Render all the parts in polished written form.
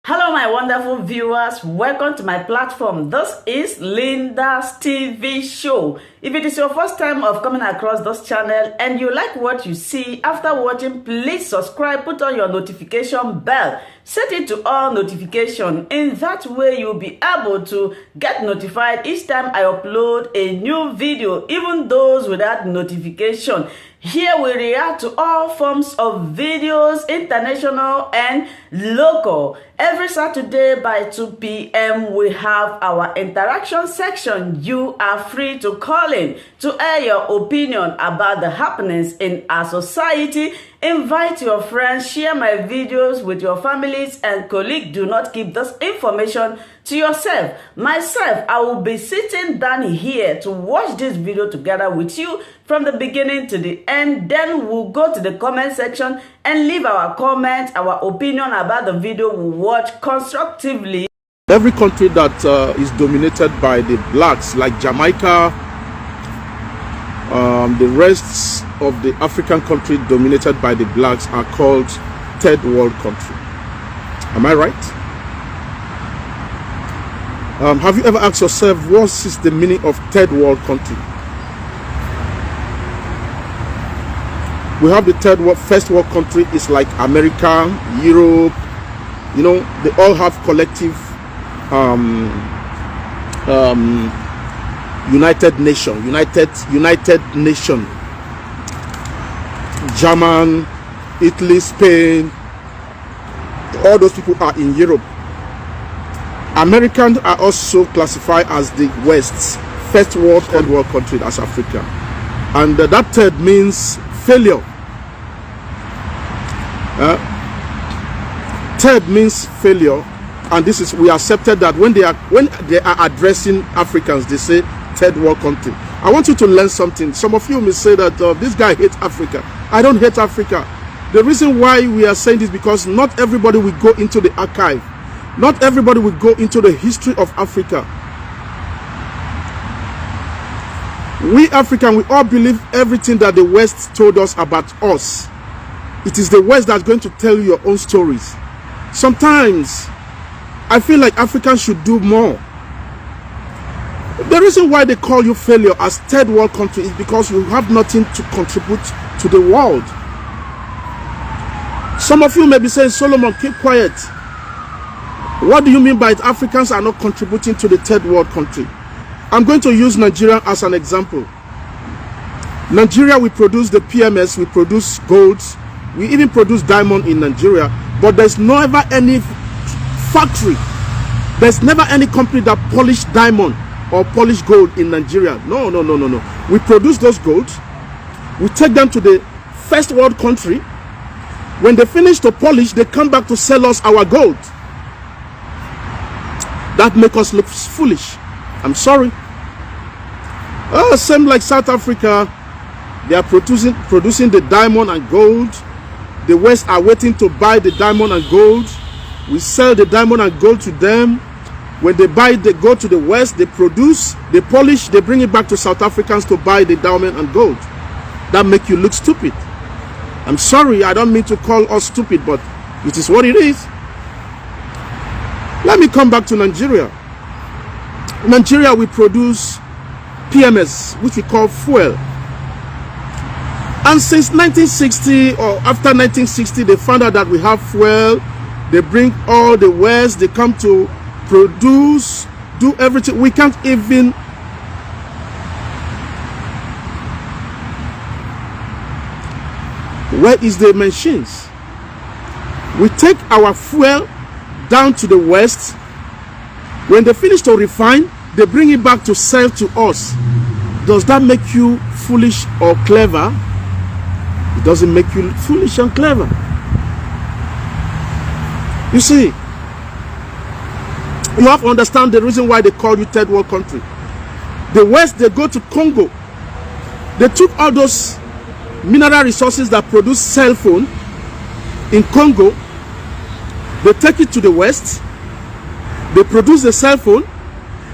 Hello, my wonderful viewers. Welcome to my platform. This is Linda's TV show. If it is your first time of coming across this channel and you like what you see after watching, please subscribe, put on your notification bell, set it to all notification. In that way, you'll be able to get notified each time I upload a new video, even those without notification. Here we react to all forms of videos, international and local. Every Saturday by 2 p.m. we have our interaction section. You are free to call in to air your opinion about the happenings in our society. Invite your friends, share my videos with your families and colleagues. Do not keep this information to yourself. Myself, I will be sitting down here to watch this video together with you from the beginning to the end. Then we'll go to the comment section and leave our comments, our opinion about the video we watch constructively. Every country that is dominated by the blacks, like Jamaica, the rest of the African country dominated by the blacks are called third world country. Am I right? Have you ever asked yourself, what is the meaning of third world country? We have the third world, first world country is like America, Europe. You know, they all have collective United Nation, German, Italy, Spain, all those people are in Europe. Americans are also classified as the West's first world, third world country, as Africa. And that third means failure. Third means failure, and this is, we accepted that when they are addressing Africans, they say third world country. I want you to learn something. Some of you may say that this guy hates Africa. I don't hate Africa. The reason why we are saying this is because not everybody will go into the archive. Not everybody will go into the history of Africa. We Africans, we all believe everything that the West told us about us. It is the West that's going to tell you your own stories. Sometimes I feel like Africans should do more. The reason why they call you failure as third world country is because you have nothing to contribute to the world. Some of you may be saying, Solomon, keep quiet. What do you mean by it? Africans are not contributing to the third world country? I'm going to use Nigeria as an example. Nigeria, we produce the PMS, we produce gold, we even produce diamond in Nigeria, but there's never any factory, there's never any company that polish diamond or polish gold in Nigeria. No. We produce those gold, we take them to the first world country. When they finish to polish, they come back to sell us our gold. That makes us look foolish. I'm sorry. Same like South Africa, they are producing the diamond and gold. The West are waiting to buy the diamond and gold. We sell the diamond and gold to them. When they buy, they go to the West, they produce, they polish, they bring it back to South Africans to buy the diamond and gold. That make you look stupid. I'm sorry, I don't mean to call us stupid, but it is what it is. Let me come back to Nigeria. Nigeria, we produce PMS, which we call fuel. And since 1960 or after 1960, they found out that we have fuel. They bring all the West, they come to produce, do everything. We can't even where is the machines? We take our fuel down to the West. When they finish to refine, they bring it back to sell to us. Does that make you foolish or clever? It doesn't make you foolish and clever. You see, you have to understand the reason why they call you third world country. The West, they go to Congo. They took all those mineral resources that produce cell phone in Congo. They take it to the West. They produce the cell phone.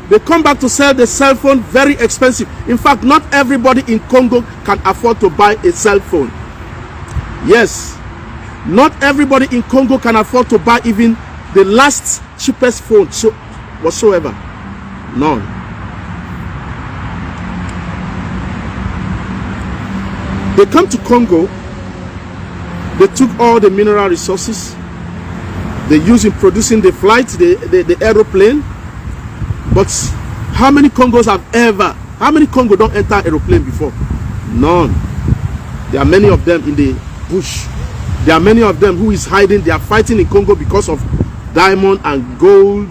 They come back to sell the cell phone very expensive. In fact, not everybody in Congo can afford to buy a cell phone. Yes, not everybody in Congo can afford to buy even the last cheapest phone whatsoever? None. They come to Congo, they took all the mineral resources, they use in producing the flight, the aeroplane. But how many Congos how many Congo don't enter aeroplane before? None. There are many of them in the bush. There are many of them who is hiding. They are fighting in Congo because of diamond and gold.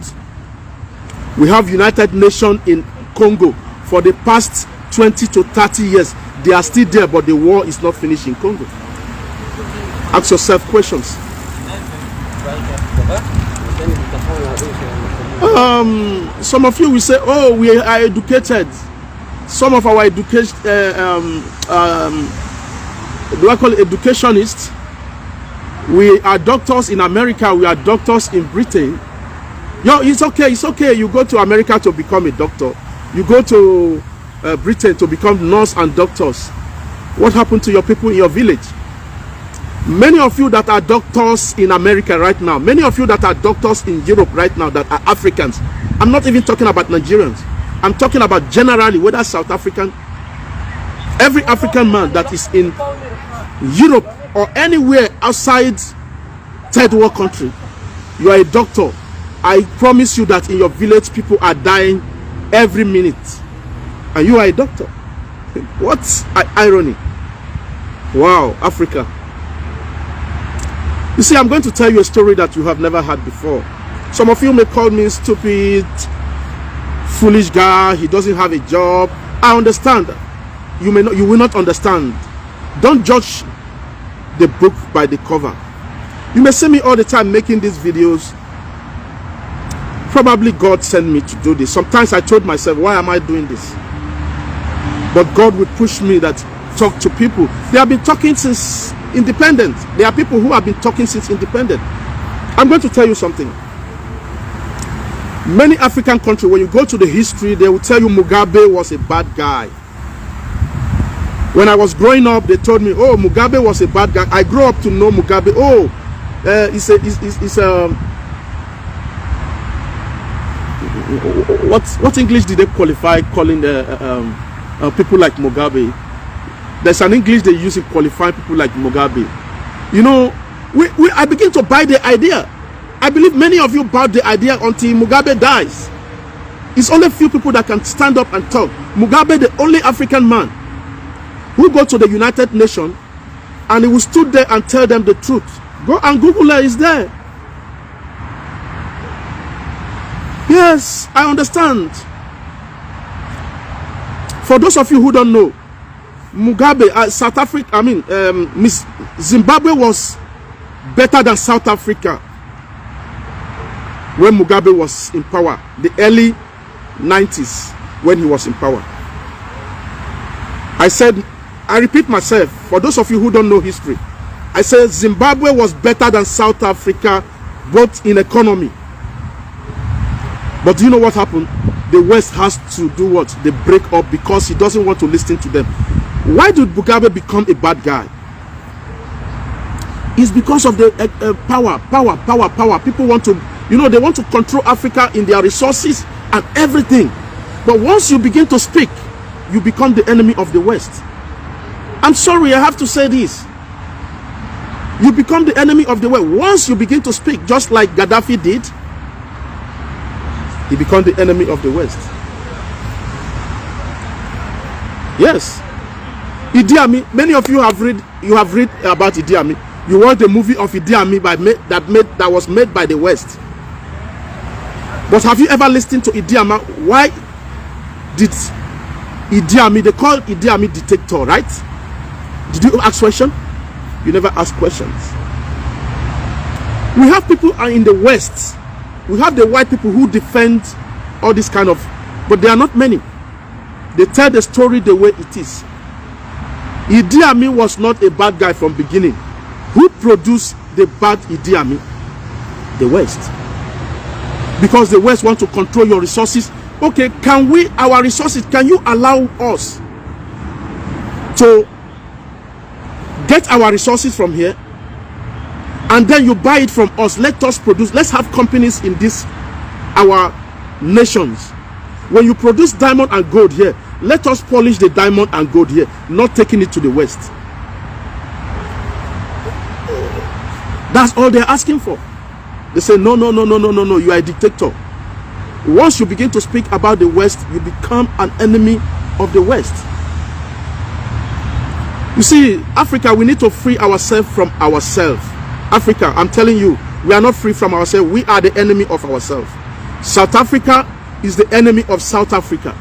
We have United Nations in Congo for the past 20 to 30 years. They are still there, but the war is not finished in Congo. Ask yourself questions. Some of you will say, oh, we are educated. Some of our education, do I call it educationists? We are doctors in America, we are doctors in Britain. It's okay. You go to America to become a doctor. You go to Britain to become nurse and doctors. What happened to your people in your village? Many of you that are doctors in America right now, many of you that are doctors in Europe right now that are Africans, I'm not even talking about Nigerians, I'm talking about generally, whether South African, every African man that is in Europe or anywhere outside third world country, you are a doctor. I promise you that in your village people are dying every minute, and you are a doctor. What irony. Wow, Africa. You see, I'm going to tell you a story that you have never heard before. Some of you may call me stupid, foolish guy, he doesn't have a job. I understand. You will not understand. Don't judge the book by the cover. You may see me all the time making these videos. Probably God sent me to do this. Sometimes I told myself, why am I doing this? But God would push me that talk to people. They have been talking since independent. There are people who have been talking since independent. I'm going to tell you something. Many African countries, when you go to the history, they will tell you Mugabe was a bad guy. When I was growing up, they told me, oh, Mugabe was a bad guy. I grew up to know Mugabe. Oh, what English did they qualify calling people like Mugabe? There's an English they use to qualify people like Mugabe. You know, I begin to buy the idea. I believe many of you bought the idea until Mugabe dies. It's only few people that can stand up and talk. Mugabe, the only African man who go to the United Nations and he will stood there and tell them the truth. Go and Google it, it's there. Yes, I understand. For those of you who don't know, Mugabe, South Africa, Zimbabwe was better than South Africa when Mugabe was in power, the early 90s when he was in power. I repeat myself, for those of you who don't know history, I said Zimbabwe was better than South Africa, both in economy. But do you know what happened? The West has to do what? They break up because he doesn't want to listen to them. Why did Mugabe become a bad guy? It's because of the power. People want to, they want to control Africa in their resources and everything. But once you begin to speak, you become the enemy of the West. I'm sorry, I have to say this. You become the enemy of the West. Once you begin to speak, just like Gaddafi did, he became the enemy of the West. Yes. Idi Amin, many of you have read about Idi Amin. You watch the movie of Idi Amin that was made by the West. But have you ever listened to Idi Amin? Why did Idi Amin, they call Idi Amin dictator, right? Did you ask questions? You never ask questions. We have people in the West. We have the white people who defend all this kind of, but there are not many. They tell the story the way it is. Idi Amin was not a bad guy from beginning. Who produced the bad Idi Amin? The West. Because the West want to control your resources. Okay, our resources, can you allow us to get our resources from here and then you buy it from us. Let us produce. Let's have companies in this our nations. When you produce diamond and gold here, let us polish the diamond and gold here, not taking it to the West. That's all they're asking for. They say, no, no, no, no, no, no, no, you are a dictator. Once you begin to speak about the West, you become an enemy of the West. You see, Africa, we need to free ourselves from ourselves. Africa, I'm telling you, we are not free from ourselves. We are the enemy of ourselves. South Africa is the enemy of South Africa.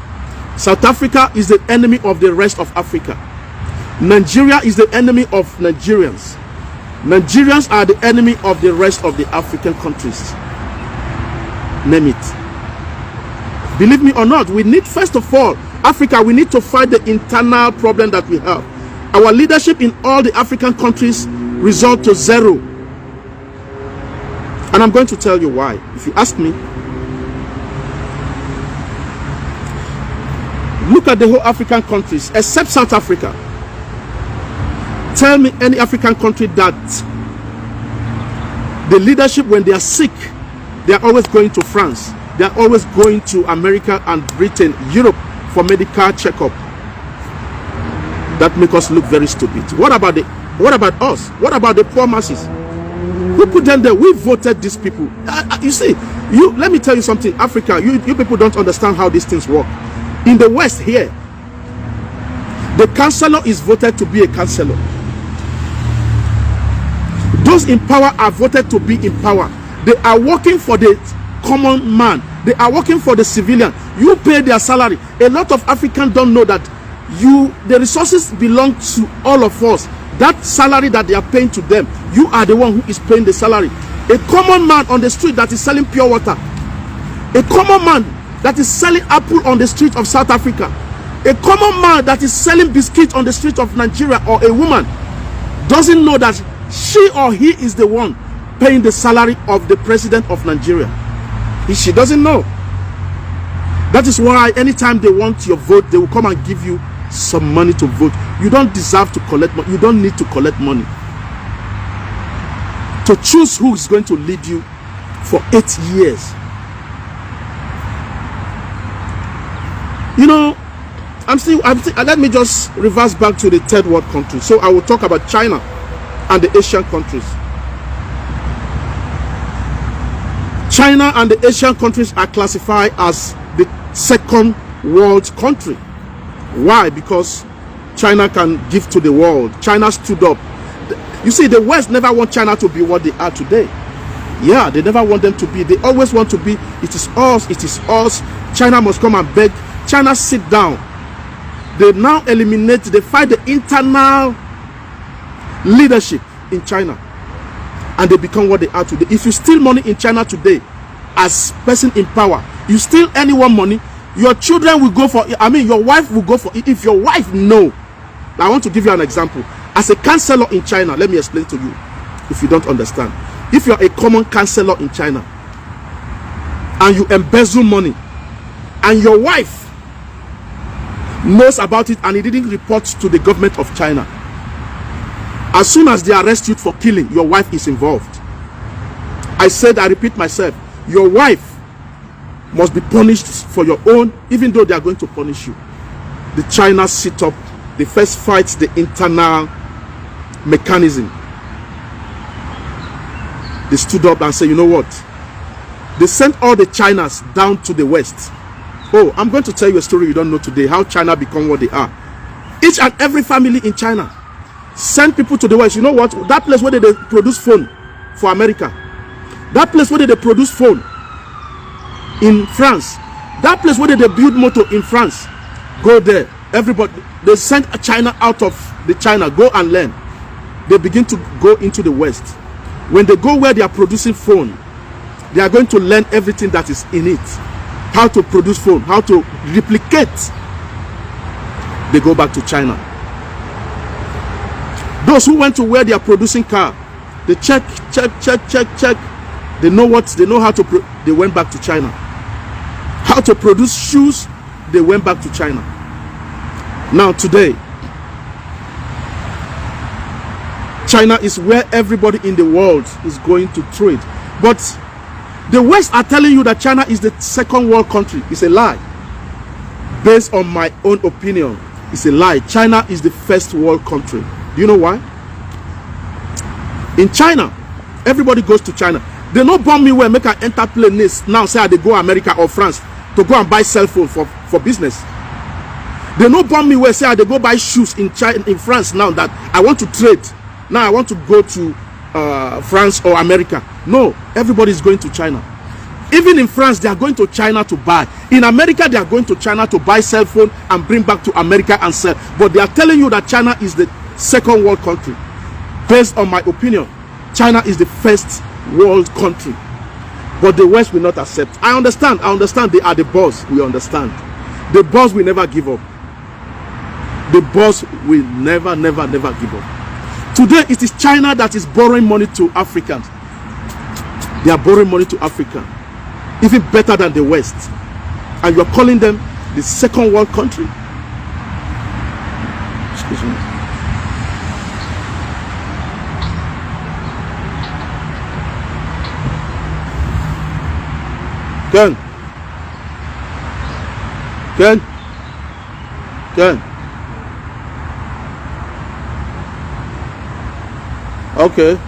South Africa is the enemy of the rest of Africa. Nigeria is the enemy of Nigerians. Nigerians are the enemy of the rest of the African countries. Name it. Believe me or not, we need, first of all, Africa, we need to fight the internal problem that we have. Our leadership in all the African countries result to zero. And I'm going to tell you why. If you ask me, look at the whole African countries, except South Africa. Tell me any African country that the leadership, when they are sick, they are always going to France. They are always going to America and Britain, Europe for medical checkup. That makes us look very stupid. What about us? What about the poor masses? Who put them there? We voted these people. You see, let me tell you something. Africa, you people don't understand how these things work. In the West here, the councillor is voted to be a councillor. Those in power are voted to be in power. They are working for the common man. They are working for the civilian. You pay their salary. A lot of Africans don't know that the resources belong to all of us. That salary that they are paying to them, you are the one who is paying the salary. A common man on the street that is selling pure water, a common man that is selling apple on the street of South Africa, a common man that is selling biscuits on the street of Nigeria, or a woman doesn't know that she or he is the one paying the salary of the president of Nigeria. She doesn't know. That is why anytime they want your vote, they will come and give you some money to vote. You don't deserve to collect money. You don't need to collect money to choose who is going to lead you for 8 years. You know, let me just reverse back to the third world country. So I will talk about China and the Asian countries. China and the Asian countries are classified as the second world country. Why? Because China can give to the world. China stood up. You see, the West never want China to be what they are today. Yeah, they never want them to be. They always want to be, it is us, it is us. China must come and beg. China sit down. They now eliminate, they fight the internal leadership in China. And they become what they are today. If you steal money in China today, as person in power, you steal anyone money, your children will go for it. I mean, your wife will go for it. If your wife know, I want to give you an example. As a councillor in China, let me explain to you, if you don't understand. If you are a common councillor in China, and you embezzle money, and your wife knows about it, and it didn't report to the government of China, as soon as they arrest you for killing, your wife is involved. I said, I repeat myself, your wife must be punished for your own, even though they are going to punish you. The China sit up, they first fight the internal mechanism. They stood up and said, you know what? They sent all the Chinas down to the West. Oh, I'm going to tell you a story you don't know today, how China become what they are. Each and every family in China send people to the West. You know what? That place where they produce phone for America, that place where they produce phone in France, that place where they build motor in France, go there. Everybody, they send China out of the China, go and learn. They begin to go into the West. When they go where they are producing phone, they are going to learn everything that is in it. How to produce phone, how to replicate. They go back to China. Those who went to where they are producing car, they check. They know what, they know how to, they went back to China. How to produce shoes, they went back to China. Now today, China is where everybody in the world is going to trade. But the West are telling you that China is the second world country. It's a lie. Based on my own opinion, it's a lie. China is the first world country. Do you know why? In China, everybody goes to China. They no bomb me where make I enter plane now say they go America or France to go and buy cell phone for business. They no bomb me where say they go buy shoes in China, in France now that I want to trade. Now I want to go to France or America. No, everybody is going to China. Even in France, they are going to China to buy. In America, they are going to China to buy cell phone and bring back to America and sell. But they are telling you that China is the second world country. Based on my opinion, China is the first world country. But the West will not accept. I understand they are the boss. We understand. The boss will never give up. The boss will never give up. Today, it is China that is borrowing money to Africans. They are borrowing money to Africa, even better than the West. And you are calling them the second world country. Excuse me. Ken. Okay.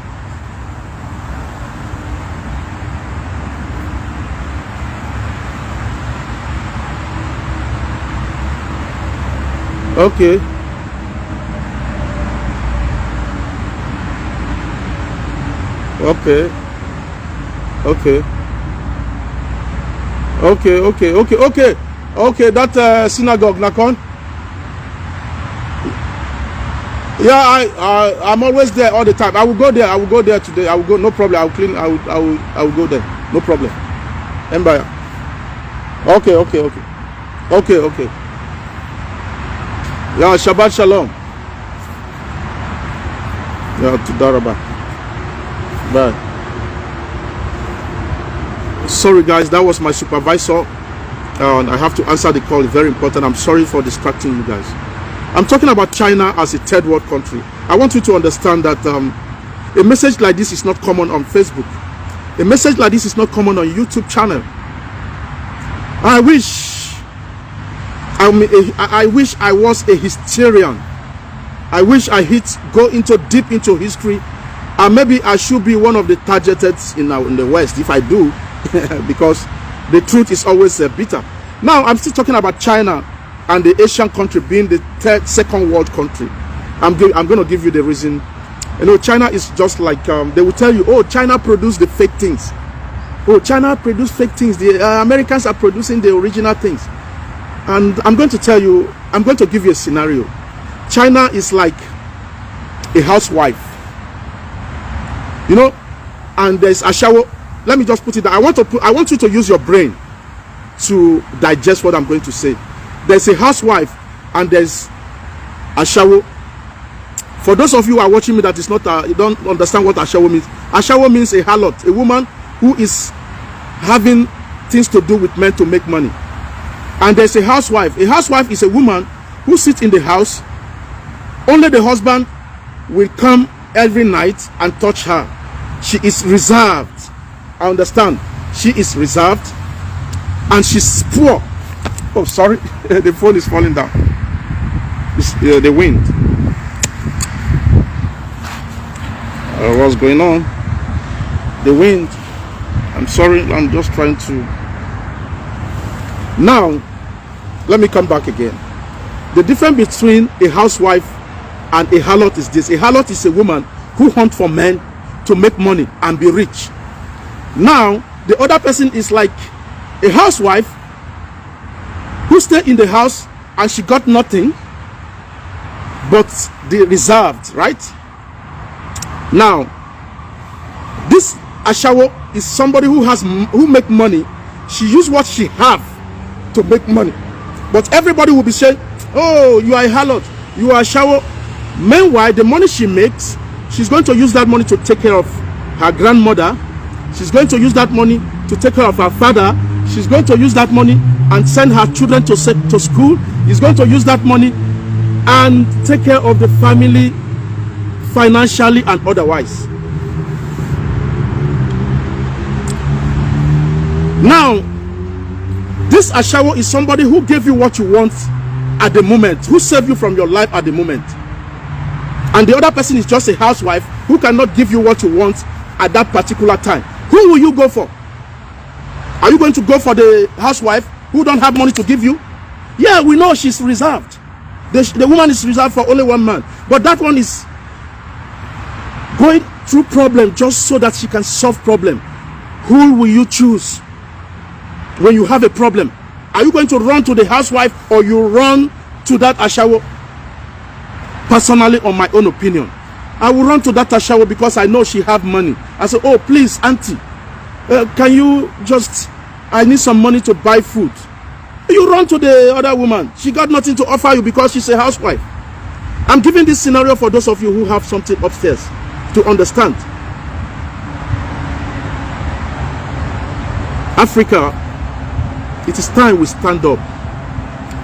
Okay. Okay. Okay. Okay. That synagogue, Nakon. Yeah, I'm always there all the time. I will go there. I will go there today. I will go. No problem. I will clean. I will go there. No problem. Empire. Okay. Yeah, Shabbat Shalom. Yeah, Tudaraba. Bye. Sorry guys, that was my supervisor. And I have to answer the call. It's very important. I'm sorry for distracting you guys. I'm talking about China as a third world country. I want you to understand that a message like this is not common on Facebook. A message like this is not common on YouTube channel. I wish I was a historian. I wish I go deep into history, and maybe I should be one of the targeted in the West if I do, because the truth is always bitter. Now I'm still talking about China and the Asian country being the second world country. I'm going to give you the reason. You know, China is just like they will tell you, oh, China produced the fake things. Oh, China produced fake things. The Americans are producing the original things. And I'm going to tell you, I'm going to give you a scenario. China is like a housewife, you know, and there's a shower. Let me just put it down. I want you to use your brain to digest what I'm going to say. There's a housewife and there's a shower. For those of you who are watching me that is not you don't understand what a shower means. A shower means a harlot, a woman who is having things to do with men to make money. And there's a housewife. A housewife is a woman who sits in the house. Only the husband will come every night and touch her. She is reserved. I understand. She is reserved. And she's poor. Oh, sorry. The phone is falling down. It's the wind. What's going on? The wind. I'm sorry. I'm just trying to. Now, let me come back again. The difference between a housewife and a harlot is this. A harlot is a woman who hunts for men to make money and be rich. Now, the other person is like a housewife who stayed in the house and she got nothing but the reserved, right? Now, this ashawo is somebody who make money. She use what she have to make money. But everybody will be saying, oh, you are a harlot, you are a ashawo. Meanwhile, the money she makes, she's going to use that money to take care of her grandmother. She's going to use that money to take care of her father. She's going to use that money and send her children to school. She's going to use that money and take care of the family financially and otherwise. Now, this ashawo is somebody who gave you what you want at the moment, who saved you from your life at the moment. And the other person is just a housewife who cannot give you what you want at that particular time. Who will you go for? Are you going to go for the housewife who don't have money to give you? Yeah, we know she's reserved. The woman is reserved for only one man. But that one is going through problem just so that she can solve problem. Who will you choose when you have a problem? Are you going to run to the housewife or you run to that ashawo? Personally, on my own opinion, I will run to that ashawo because I know she have money. I say, oh, please, auntie, can you just, I need some money to buy food. You run to the other woman. She got nothing to offer you because she's a housewife. I'm giving this scenario for those of you who have something upstairs to understand. Africa, it is time we stand up.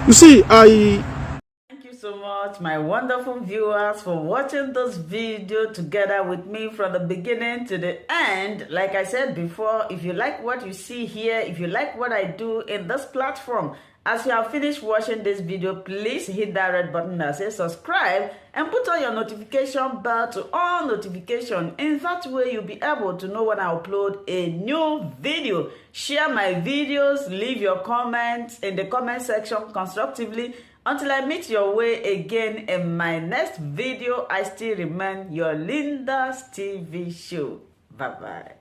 You see, Thank you so much, my wonderful viewers, for watching this video together with me from the beginning to the end. Like I said before, if you like what you see here, if you like what I do in this platform, as you have finished watching this video, please hit that red button that says subscribe and put on your notification bell to all notification. In that way, you'll be able to know when I upload a new video. Share my videos, leave your comments in the comment section constructively. Until I meet your way again in my next video, I still remain your Linda's TV show. Bye-bye.